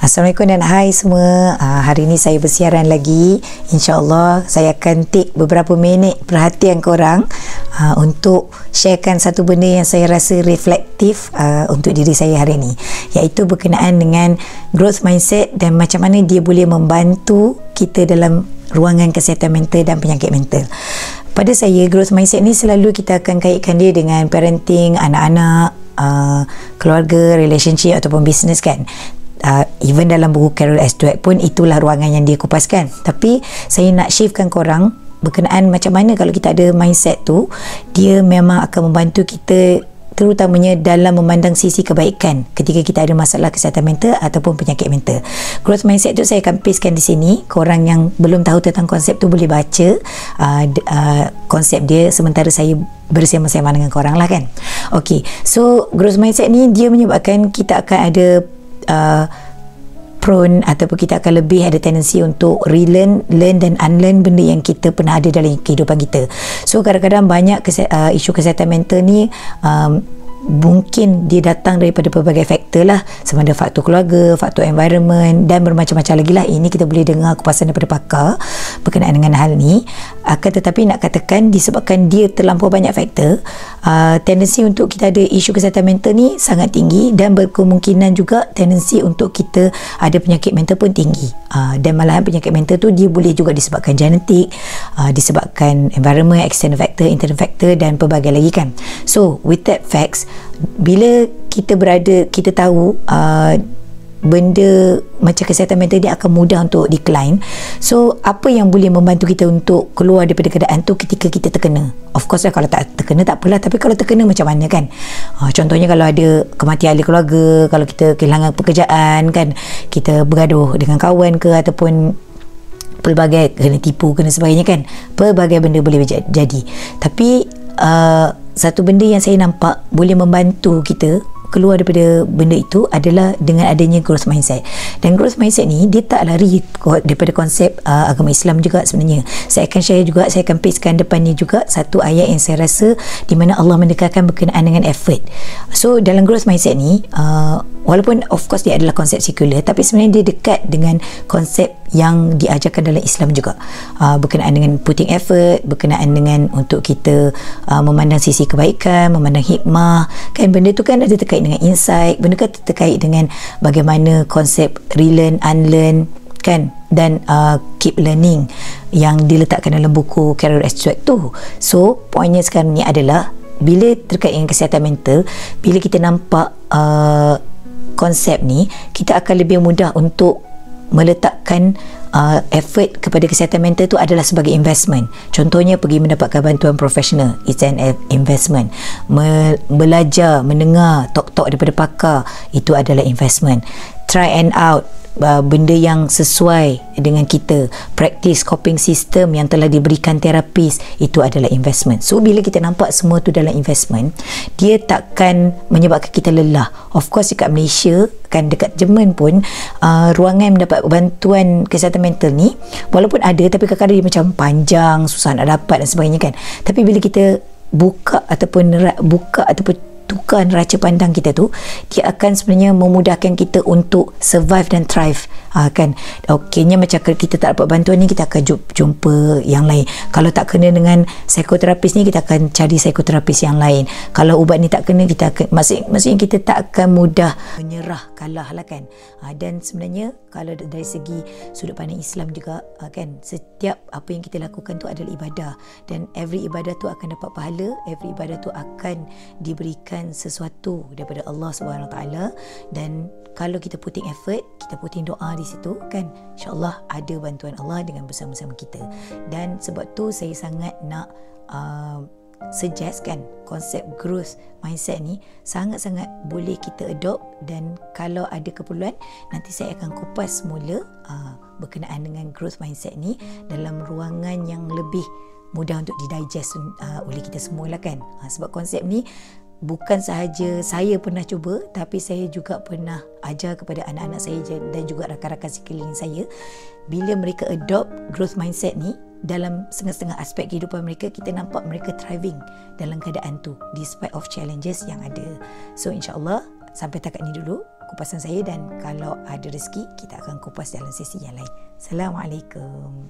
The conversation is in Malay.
Assalamualaikum dan hai semua. Hari ini saya bersiaran lagi. InsyaAllah saya akan take beberapa minit perhatian korang untuk sharekan satu benda yang saya rasa reflektif untuk diri saya hari ini, iaitu berkenaan dengan growth mindset dan macam mana dia boleh membantu kita dalam ruangan kesihatan mental dan penyakit mental. Pada saya, growth mindset ni selalu kita akan kaitkan dia dengan parenting, anak-anak, keluarga, relationship ataupun business kan. Even dalam buku Carol S. Dweck pun itulah ruangan yang dia kupaskan. Tapi saya nak shiftkan korang berkenaan macam mana kalau kita ada mindset tu, dia memang akan membantu kita terutamanya dalam memandang sisi kebaikan ketika kita ada masalah kesihatan mental ataupun penyakit mental. Growth mindset tu saya akan pastekan di sini. Korang yang belum tahu tentang konsep tu boleh baca konsep dia sementara saya bersama-sama dengan korang lah kan. Okay, so growth mindset ni dia menyebabkan kita akan ada prone ataupun kita akan lebih ada tendensi untuk relearn, learn dan unlearn benda yang kita pernah ada dalam kehidupan kita. So kadang-kadang banyak isu kesihatan mental ni mungkin dia datang daripada pelbagai faktor lah, sama ada faktor keluarga, faktor environment dan bermacam-macam lagi lah. Ini kita boleh dengar kupasan daripada pakar berkenaan dengan hal ni. Akan tetapi nak katakan disebabkan dia terlampau banyak faktor, tendensi untuk kita ada isu kesihatan mental ni sangat tinggi dan berkemungkinan juga tendensi untuk kita ada penyakit mental pun tinggi. Dan malahan penyakit mental tu dia boleh juga disebabkan genetik, disebabkan environment, external factor, internal factor dan pelbagai lagi kan. So with that facts, bila kita tahu benda macam kesihatan mental dia akan mudah untuk decline. So apa yang boleh membantu kita untuk keluar daripada keadaan tu ketika kita terkena? Of course lah, kalau tak terkena tak apalah, tapi kalau terkena macam mana kan? Contohnya kalau ada kematian ahli keluarga, kalau kita kehilangan pekerjaan kan, kita bergaduh dengan kawan ke ataupun pelbagai, kena tipu, kena sebagainya kan, pelbagai benda boleh jadi. Tapi satu benda yang saya nampak boleh membantu kita keluar daripada benda itu adalah dengan adanya growth mindset. Dan growth mindset ni dia tak lari daripada konsep agama Islam juga sebenarnya. Saya akan share juga, saya akan pastekan depan ni juga satu ayat yang saya rasa di mana Allah menekankan berkenaan dengan effort. So dalam growth mindset ni, walaupun of course dia adalah konsep sekular, tapi sebenarnya dia dekat dengan konsep yang diajarkan dalam Islam juga, berkenaan dengan putting effort, berkenaan dengan untuk kita memandang sisi kebaikan, memandang hikmah kan. Benda tu kan ada terkait dengan insight, benda kan terkait dengan bagaimana konsep relearn, unlearn kan, dan keep learning yang diletakkan dalam buku Carol S. Dweck tu. So poinnya sekarang ni adalah bila terkait dengan kesihatan mental, bila kita nampak konsep ni, kita akan lebih mudah untuk meletakkan effort kepada kesihatan mental tu adalah sebagai investment. Contohnya pergi mendapatkan bantuan profesional, it's an investment. Belajar, mendengar talk-talk daripada pakar, itu adalah investment. Try and out benda yang sesuai dengan kita, practice coping system yang telah diberikan terapis, itu adalah investment. So bila kita nampak semua tu dalam investment, dia takkan menyebabkan kita lelah. Of course dekat Malaysia kan, dekat Jerman pun ruangan mendapat bantuan kesihatan mental ni walaupun ada, tapi kadang-kadang dia macam panjang, susah nak dapat dan sebagainya kan. Tapi bila kita buka ataupun tukar neraca pandang kita tu, dia akan sebenarnya memudahkan kita untuk survive dan thrive kan. Okeynya macam kita tak dapat bantuan ni, kita akan jumpa yang lain. Kalau tak kena dengan psikoterapis ni, kita akan cari psikoterapis yang lain. Kalau ubat ni tak kena, kita akan maksudnya kita tak akan mudah menyerah, kalah lah kan. Dan sebenarnya kalau dari segi sudut pandang Islam juga kan, setiap apa yang kita lakukan tu adalah ibadah, dan every ibadah tu akan dapat pahala, every ibadah tu akan diberikan sesuatu daripada Allah SWT. Dan kalau kita putting effort, kita putting doa di situ kan, insyaAllah ada bantuan Allah dengan bersama-sama kita. Dan sebab tu saya sangat nak suggest kan, konsep growth mindset ni sangat-sangat boleh kita adopt. Dan kalau ada keperluan, nanti saya akan kupas semula berkenaan dengan growth mindset ni dalam ruangan yang lebih mudah untuk didigest oleh kita semua lah kan. Sebab konsep ni bukan sahaja saya pernah cuba, tapi saya juga pernah ajar kepada anak-anak saya dan juga rakan-rakan sekeliling saya. Bila mereka adopt growth mindset ni dalam setengah-setengah aspek kehidupan mereka, kita nampak mereka thriving dalam keadaan tu despite of challenges yang ada. So insyaAllah Sampai takat ni dulu kupasan saya, dan kalau ada rezeki kita akan kupas dalam sesi yang lain. Assalamualaikum.